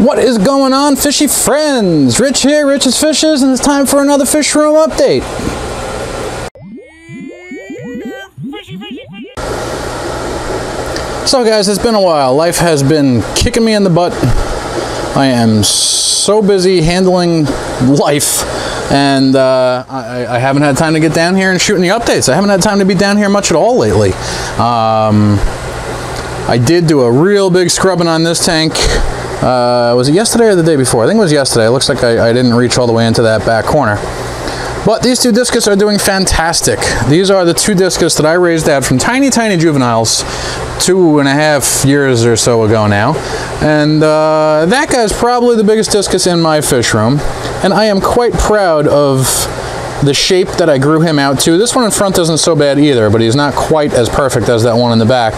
What is going on, fishy friends? Rich here, Rich's Fishes, and it's time for another fish room update. So guys, it's been a while. Life has been kicking me in the butt. I am so busy handling life, and I haven't had time to get down here and shoot any updates. I haven't had time to be down here much at all lately. I did do a real big scrubbing on this tank. Was it yesterday or the day before? I think it was yesterday. It looks like I didn't reach all the way into that back corner. But these two Discus are doing fantastic. These are the two Discus that I raised out from tiny juveniles 2.5 years or so ago now. And that guy's probably the biggest Discus in my fish room. And I am quite proud of the shape that I grew him out to. This one in front isn't so bad either, but he's not quite as perfect as that one in the back,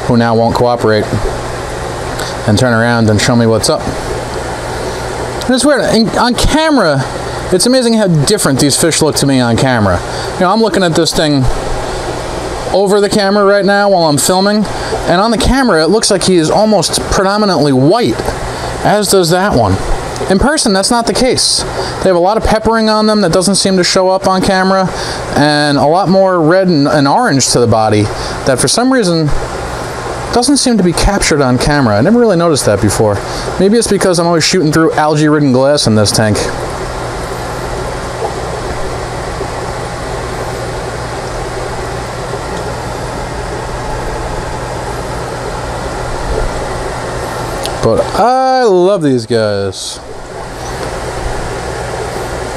who now won't cooperate and turn around and show me what's up. And it's weird, on camera, it's amazing how different these fish look to me on camera. You know, I'm looking at this thing over the camera right now while I'm filming, and on the camera it looks like he is almost predominantly white, as does that one. In person, that's not the case. They have a lot of peppering on them that doesn't seem to show up on camera, and a lot more red and orange to the body that for some reason doesn't seem to be captured on camera. I never really noticed that before. Maybe it's because I'm always shooting through algae-ridden glass in this tank. But I love these guys.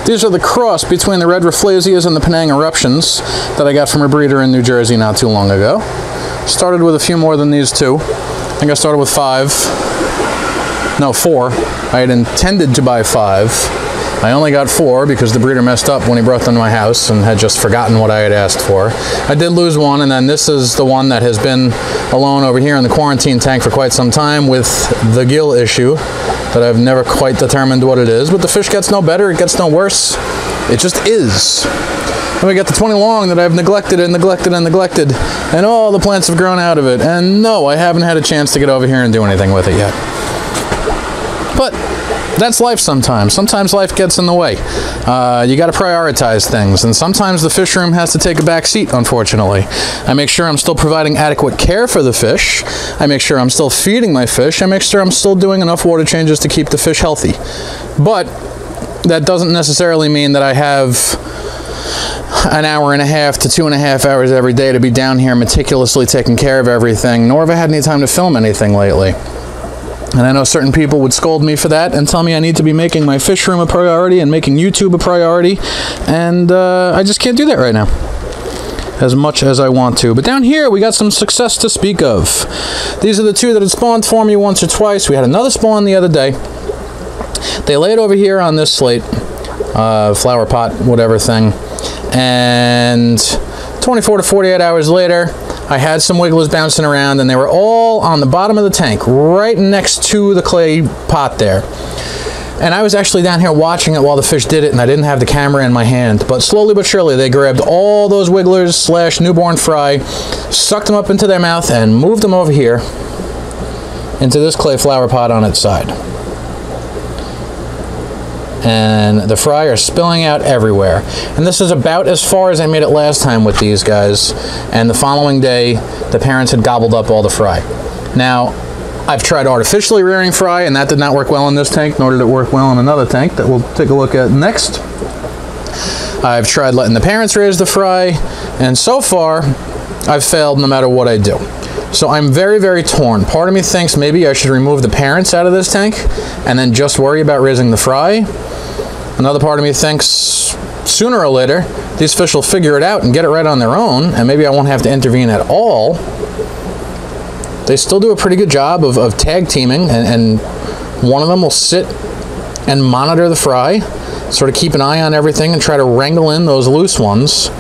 These are the cross between the red Rafflesias and the Penang eruptions that I got from a breeder in New Jersey not too long ago. Started with a few more than these two. I think I started with 4. I had intended to buy 5. I only got 4 because the breeder messed up when he brought them to my house and had just forgotten what I had asked for. I did lose one, and then this is the one that has been alone over here in the quarantine tank for quite some time with the gill issue that I've never quite determined what it is. But the fish gets no better, it gets no worse. It just is. And we got the 20 long that I've neglected and neglected and neglected, and all the plants have grown out of it. And no, I haven't had a chance to get over here and do anything with it yet. But that's life sometimes. Sometimes life gets in the way. You got to prioritize things, and sometimes the fish room has to take a back seat, unfortunately. I make sure I'm still providing adequate care for the fish. I make sure I'm still feeding my fish. I make sure I'm still doing enough water changes to keep the fish healthy. But that doesn't necessarily mean that I have an hour and a half to 2.5 hours every day to be down here meticulously taking care of everything, nor have I had any time to film anything lately. And I know certain people would scold me for that and tell me I need to be making my fish room a priority and making YouTube a priority, and I just can't do that right now as much as I want to. But down here we got some success to speak of. These are the two that had spawned for me once or twice. We had another spawn the other day. They laid over here on this slate, flower pot, whatever thing, and 24 to 48 hours later, I had some wigglers bouncing around, and they were all on the bottom of the tank, right next to the clay pot there. And I was actually down here watching it while the fish did it, and I didn't have the camera in my hand. But slowly but surely, they grabbed all those wigglers / newborn fry, sucked them up into their mouth, and moved them over here into this clay flower pot on its side. And the fry are spilling out everywhere. And this is about as far as I made it last time with these guys. And the following day, the parents had gobbled up all the fry. Now, I've tried artificially rearing fry, and that did not work well in this tank, nor did it work well in another tank that we'll take a look at next. I've tried letting the parents raise the fry, and so far, I've failed no matter what I do. So I'm very torn. Part of me thinks maybe I should remove the parents out of this tank and then just worry about raising the fry. Another part of me thinks sooner or later these fish will figure it out and get it right on their own, and maybe I won't have to intervene at all. They still do a pretty good job of tag teaming, and one of them will sit and monitor the fry, sort of keep an eye on everything and try to wrangle in those loose ones.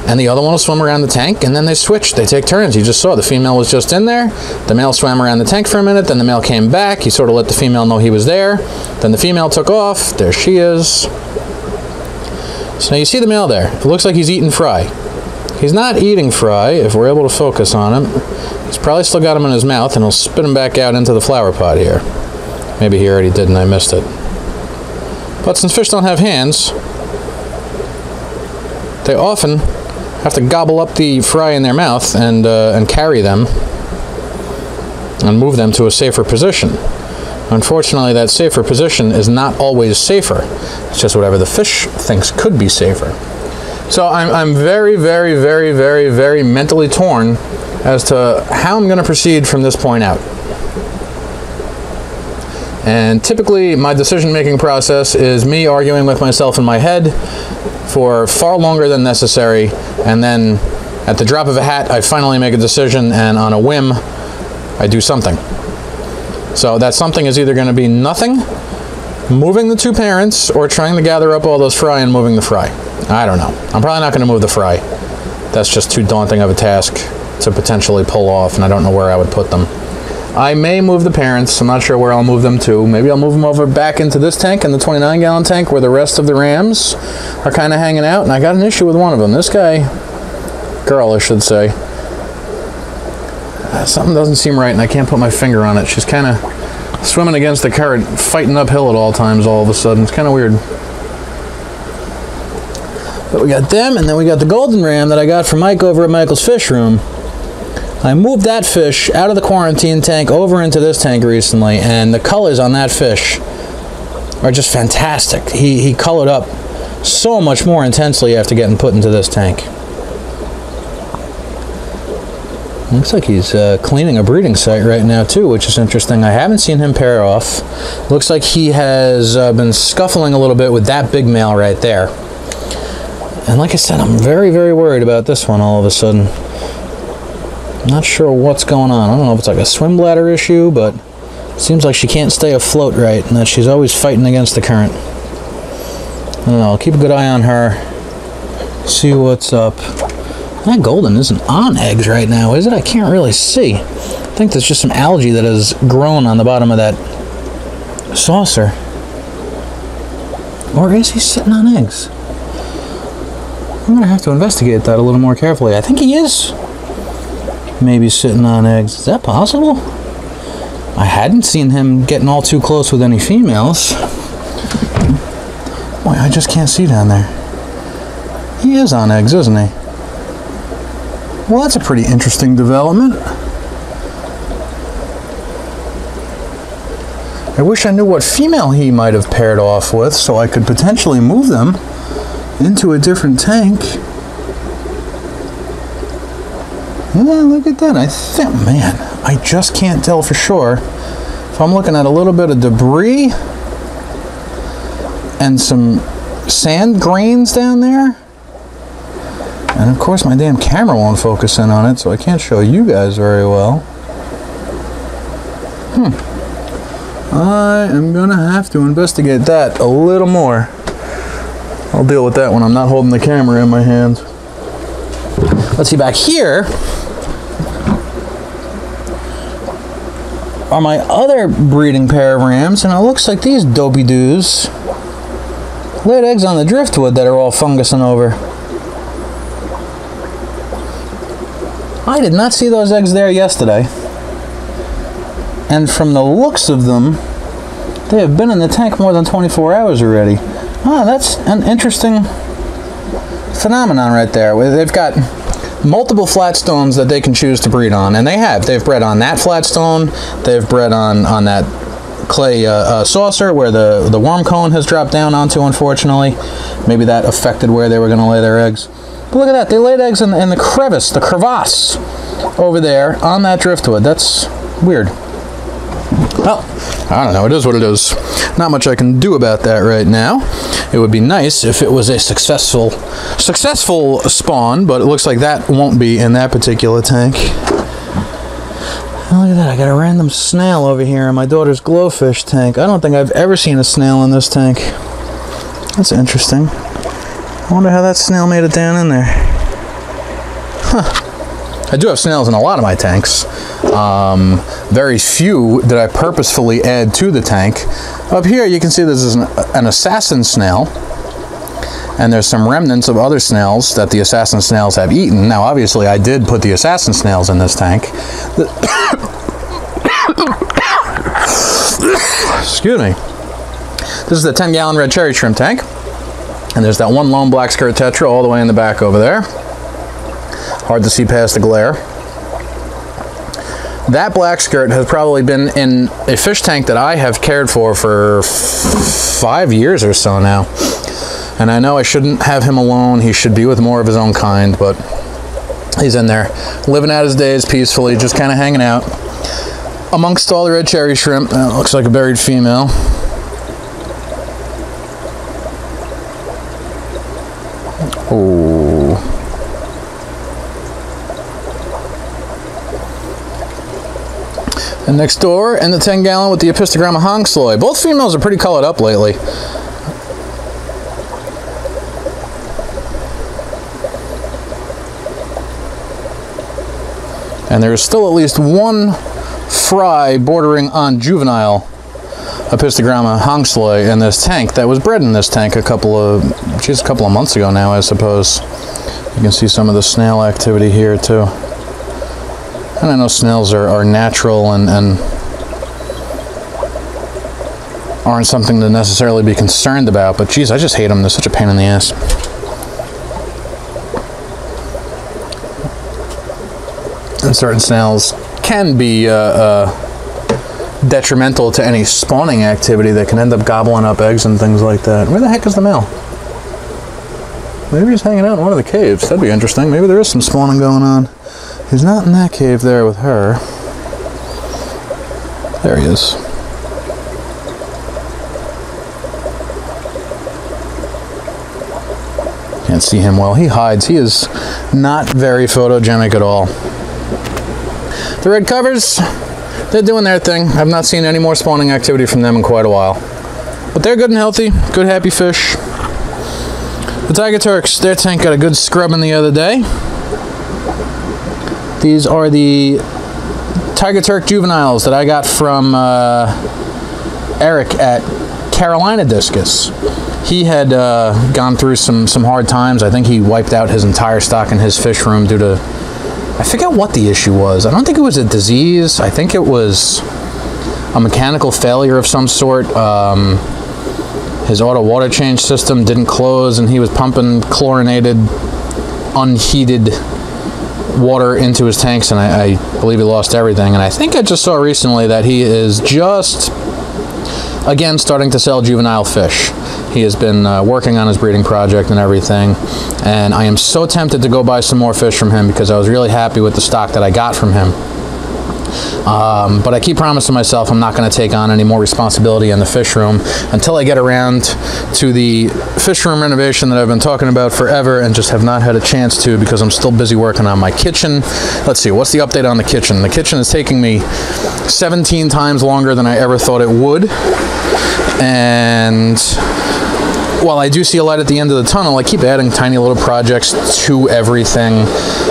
And the other one will swim around the tank, and then they switch. They take turns. You just saw the female was just in there. The male swam around the tank for a minute. Then the male came back. He sort of let the female know he was there. Then the female took off. There she is. So now you see the male there. It looks like he's eating fry. He's not eating fry, if we're able to focus on him. He's probably still got him in his mouth, and he'll spit him back out into the flower pot here. Maybe he already did and I missed it. But since fish don't have hands, they often have to gobble up the fry in their mouth and carry them and move them to a safer position. Unfortunately, that safer position is not always safer. It's just whatever the fish thinks could be safer. So I'm very, very, very, very, very mentally torn as to how I'm going to proceed from this point out. And typically, my decision-making process is me arguing with myself in my head for far longer than necessary, and then at the drop of a hat, I finally make a decision, and on a whim, I do something. So that something is either going to be nothing, moving the two parents, or trying to gather up all those fry and moving the fry. I don't know. I'm probably not going to move the fry. That's just too daunting of a task to potentially pull off, and I don't know where I would put them. I may move the parents. I'm not sure where I'll move them to. Maybe I'll move them over back into this tank, in the 29-gallon tank, where the rest of the rams are kind of hanging out. And I got an issue with one of them. This guy, girl, I should say. Something doesn't seem right, and I can't put my finger on it. She's kind of swimming against the current, fighting uphill at all times all of a sudden. It's kind of weird. But we got them, and then we got the golden ram that I got from Mike over at Michael's Fish Room. I moved that fish out of the quarantine tank over into this tank recently, and the colors on that fish are just fantastic. He colored up so much more intensely after getting put into this tank. Looks like he's cleaning a breeding site right now too, which is interesting. I haven't seen him pair off. Looks like he has been scuffling a little bit with that big male right there. And like I said, I'm very, very worried about this one all of a sudden. Not sure what's going on. I don't know if it's like a swim bladder issue, but it seems like she can't stay afloat right, and that she's always fighting against the current. I don't know. I'll keep a good eye on her. See what's up. That golden isn't on eggs right now, is it? I can't really see. I think there's just some algae that has grown on the bottom of that saucer. Or is he sitting on eggs? I'm going to have to investigate that a little more carefully. I think he is maybe sitting on eggs. Is that possible? I hadn't seen him getting all too close with any females. Boy, I just can't see down there. He is on eggs, isn't he? Well, that's a pretty interesting development. I wish I knew what female he might have paired off with so I could potentially move them into a different tank. Yeah, look at that. I think, man, I just can't tell for sure. If I'm looking at a little bit of debris and some sand grains down there, and of course my damn camera won't focus in on it, so I can't show you guys very well. I am gonna have to investigate that a little more. I'll deal with that when I'm not holding the camera in my hand. Let's see, back here are my other breeding pair of rams, and it looks like these dopey-doos laid eggs on the driftwood that are all fungusing over. I did not see those eggs there yesterday, and from the looks of them, they have been in the tank more than 24 hours already. Ah, that's an interesting phenomenon right there. They've got multiple flatstones that they can choose to breed on, and they have. They've bred on that flatstone. They've bred on that clay saucer where the worm cone has dropped down onto, unfortunately. Maybe that affected where they were going to lay their eggs. But look at that. They laid eggs in the crevice, the crevasse over there on that driftwood. That's weird. Well, I don't know. It is what it is. Not much I can do about that right now. It would be nice if it was a successful spawn, but it looks like that won't be in that particular tank. Oh, look at that. I got a random snail over here in my daughter's glowfish tank. I don't think I've ever seen a snail in this tank. That's interesting. I wonder how that snail made it down in there. Huh. I do have snails in a lot of my tanks. Very few did I purposefully add to the tank. Up here you can see this is an assassin snail, and there's some remnants of other snails that the assassin snails have eaten. Now obviously I did put the assassin snails in this tank. Excuse me. This is the 10-gallon red cherry shrimp tank. And there's that one lone black skirt tetra all the way in the back over there. Hard to see past the glare. That black skirt has probably been in a fish tank that I have cared for 5 years or so now. And I know I shouldn't have him alone. He should be with more of his own kind, but he's in there, living out his days peacefully, just kind of hanging out amongst all the red cherry shrimp. Looks like a buried female. Oh. And next door, and the 10-gallon with the Epistogramma hongsloy. Both females are pretty colored up lately. And there's still at least one fry bordering on juvenile Epistogramma hongsloy in this tank that was bred in this tank a couple of months ago now, I suppose. You can see some of the snail activity here too. And I know snails are natural and aren't something to necessarily be concerned about, but geez, I just hate them. They're such a pain in the ass. And certain snails can be detrimental to any spawning activity that can end up gobbling up eggs and things like that. Where the heck is the male? Maybe he's hanging out in one of the caves. That'd be interesting. Maybe there is some spawning going on. He's not in that cave there with her. There he is. Can't see him well. He hides. He is not very photogenic at all. The red covers, they're doing their thing. I've not seen any more spawning activity from them in quite a while. But they're good and healthy, good happy fish. The Tiger Turks, their tank got a good scrubbing the other day. These are the Tiger Turk juveniles that I got from Eric at Carolina Discus. He had gone through some hard times. I think he wiped out his entire stock in his fish room due to, I forget what the issue was. I don't think it was a disease. I think it was a mechanical failure of some sort. His auto water change system didn't close and he was pumping chlorinated, unheated water into his tanks, and I believe he lost everything. And I think I just saw recently that he is just again starting to sell juvenile fish. He has been working on his breeding project and everything, and I am so tempted to go buy some more fish from him because I was really happy with the stock that I got from him. But I keep promising myself I'm not going to take on any more responsibility in the fish room until I get around to the fish room renovation that I've been talking about forever and just have not had a chance to because I'm still busy working on my kitchen. Let's see, what's the update on the kitchen? The kitchen is taking me 17 times longer than I ever thought it would. And while I do see a light at the end of the tunnel, I keep adding tiny little projects to everything,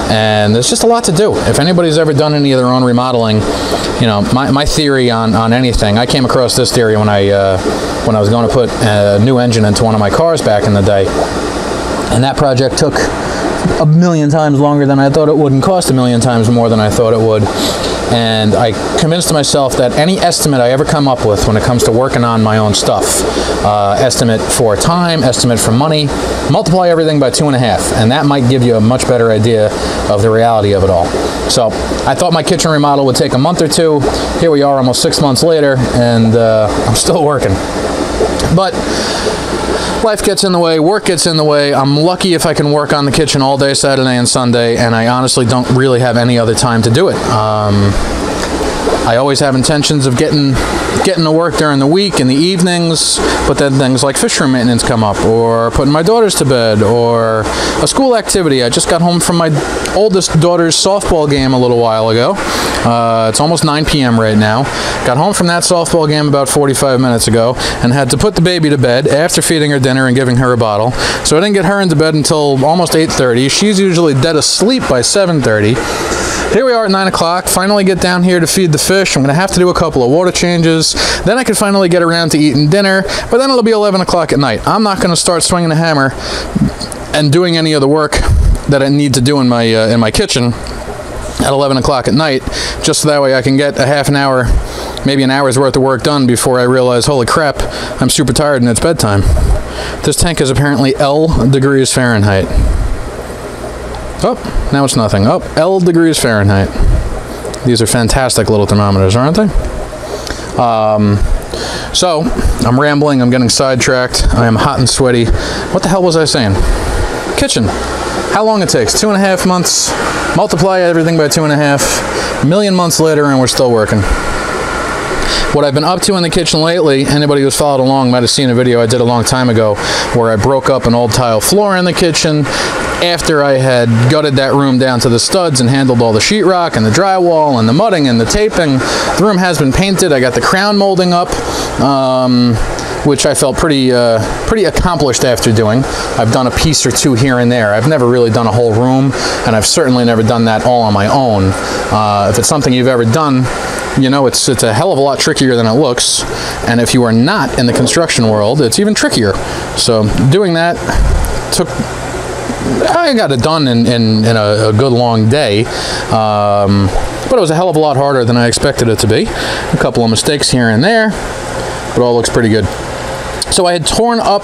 and there's just a lot to do. If anybody's ever done any of their own remodeling, you know, my theory on anything, I came across this theory when I was going to put a new engine into one of my cars back in the day, and that project took 1,000,000 times longer than I thought it would and cost 1,000,000 times more than I thought it would. And I convinced myself that any estimate I ever come up with when it comes to working on my own stuff, estimate for time, estimate for money, multiply everything by 2.5, and that might give you a much better idea of the reality of it all. So I thought my kitchen remodel would take a month or two. Here we are almost 6 months later, and I'm still working. But life gets in the way, work gets in the way. I'm lucky if I can work on the kitchen all day Saturday and Sunday, and I honestly don't really have any other time to do it. I always have intentions of getting to work during the week in the evenings, but then things like fish room maintenance come up, or putting my daughters to bed, or a school activity. I just got home from my oldest daughter's softball game a little while ago. It's almost 9 p.m. right now. Got home from that softball game about 45 minutes ago and had to put the baby to bed after feeding her dinner and giving her a bottle. So I didn't get her into bed until almost 8:30. She's usually dead asleep by 7:30. Here we are at 9 o'clock, finally get down here to feed the fish. I'm going to have to do a couple of water changes. Then I can finally get around to eating dinner, but then it'll be 11 o'clock at night. I'm not going to start swinging the hammer and doing any of the work that I need to do in my kitchen at 11 o'clock at night, just so that way I can get a half an hour, maybe an hour's worth of work done before I realize, holy crap, I'm super tired and it's bedtime. This tank is apparently L degrees Fahrenheit. Oh, now it's nothing. Oh, L degrees Fahrenheit. These are fantastic little thermometers, aren't they? So, I'm rambling, I'm getting sidetracked, I am hot and sweaty. What the hell was I saying? Kitchen. How long it takes? 2.5 months. Multiply everything by 2.5. A million months later and we're still working. What I've been up to in the kitchen lately, anybody who's followed along might have seen a video I did a long time ago where I broke up an old tile floor in the kitchen after I had gutted that room down to the studs and handled all the sheetrock and the drywall and the mudding and the taping. The room has been painted. I got the crown molding up, which I felt pretty accomplished after doing. I've done a piece or two here and there. I've never really done a whole room, and I've certainly never done that all on my own. If it's something you've ever done, you know, it's a hell of a lot trickier than it looks, and if you are not in the construction world, it's even trickier. So doing that I got it done in a good long day, but it was a hell of a lot harder than I expected it to be. A couple of mistakes here and there, but all looks pretty good. So I had torn up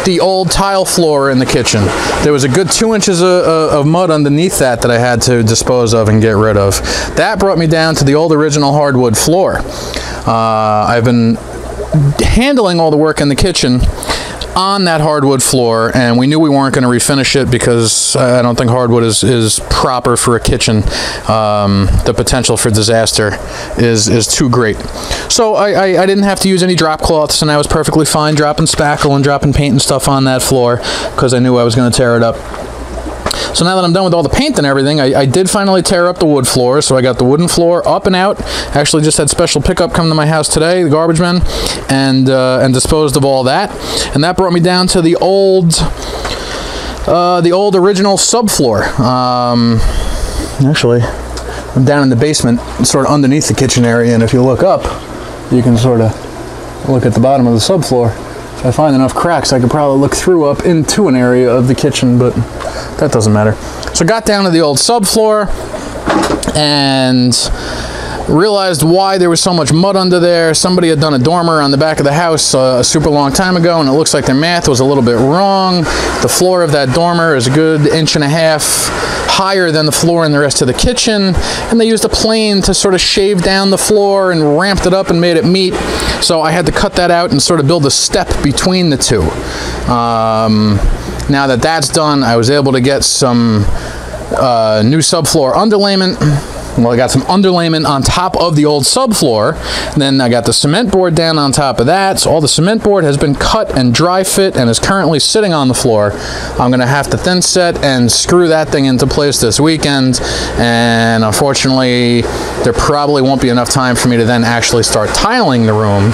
the old tile floor in the kitchen. There was a good 2 inches of mud underneath that I had to dispose of and get rid of. That brought me down to the old original hardwood floor. I've been handling all the work in the kitchen on that hardwood floor, and we knew we weren't going to refinish it because I don't think hardwood is proper for a kitchen. The potential for disaster is too great. So I didn't have to use any drop cloths, and I was perfectly fine dropping spackle and dropping paint and stuff on that floor because I knew I was going to tear it up. So now that I'm done with all the paint and everything, I did finally tear up the wood floor. So I got the wooden floor up and out. Actually just had special pickup come to my house today, the garbage men, and disposed of all that. And that brought me down to the old original subfloor. Actually, I'm down in the basement, sort of underneath the kitchen area, and if you look up, you can sort of look at the bottom of the subfloor. If I find enough cracks, I could probably look through up into an area of the kitchen, but that doesn't matter. So got down to the old subfloor and realized why there was so much mud under there. Somebody had done a dormer on the back of the house a super long time ago, and it looks like their math was a little bit wrong. The floor of that dormer is a good 1.5 inches higher than the floor in the rest of the kitchen, and they used a plane to sort of shave down the floor and ramped it up and made it meet. So I had to cut that out and sort of build a step between the two. Now that that's done, I was able to get some new subfloor underlayment. Well, I got some underlayment on top of the old subfloor. Then I got the cement board down on top of that. So all the cement board has been cut and dry fit and is currently sitting on the floor. I'm going to have to thin set and screw that thing into place this weekend. And unfortunately, there probably won't be enough time for me to then actually start tiling the room.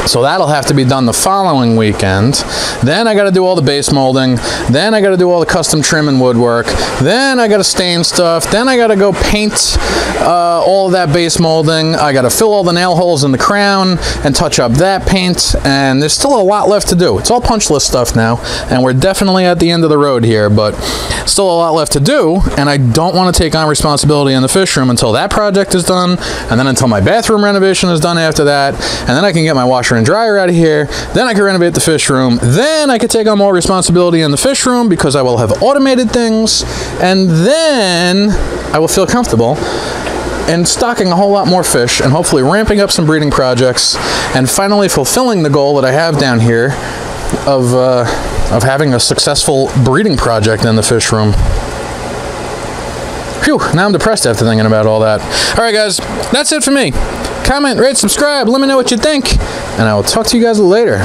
So that'll have to be done the following weekend. Then I got to do all the base molding. Then I got to do all the custom trim and woodwork. Then I got to stain stuff. Then I got to go paint all of that base molding. I got to fill all the nail holes in the crown and touch up that paint. And there's still a lot left to do. It's all punch list stuff now, and we're definitely at the end of the road here, but still a lot left to do. And I don't want to take on responsibility in the fish room until that project is done, and then until my bathroom renovation is done after that, and then I can get my washer and dryer out of here. Then I can renovate the fish room. Then I can take on more responsibility in the fish room because I will have automated things, and then I will feel comfortable in stocking a whole lot more fish and hopefully ramping up some breeding projects and finally fulfilling the goal that I have down here of having a successful breeding project in the fish room. Phew, now I'm depressed after thinking about all that. All right, guys, that's it for me. Comment, rate, subscribe, let me know what you think, and I will talk to you guys later.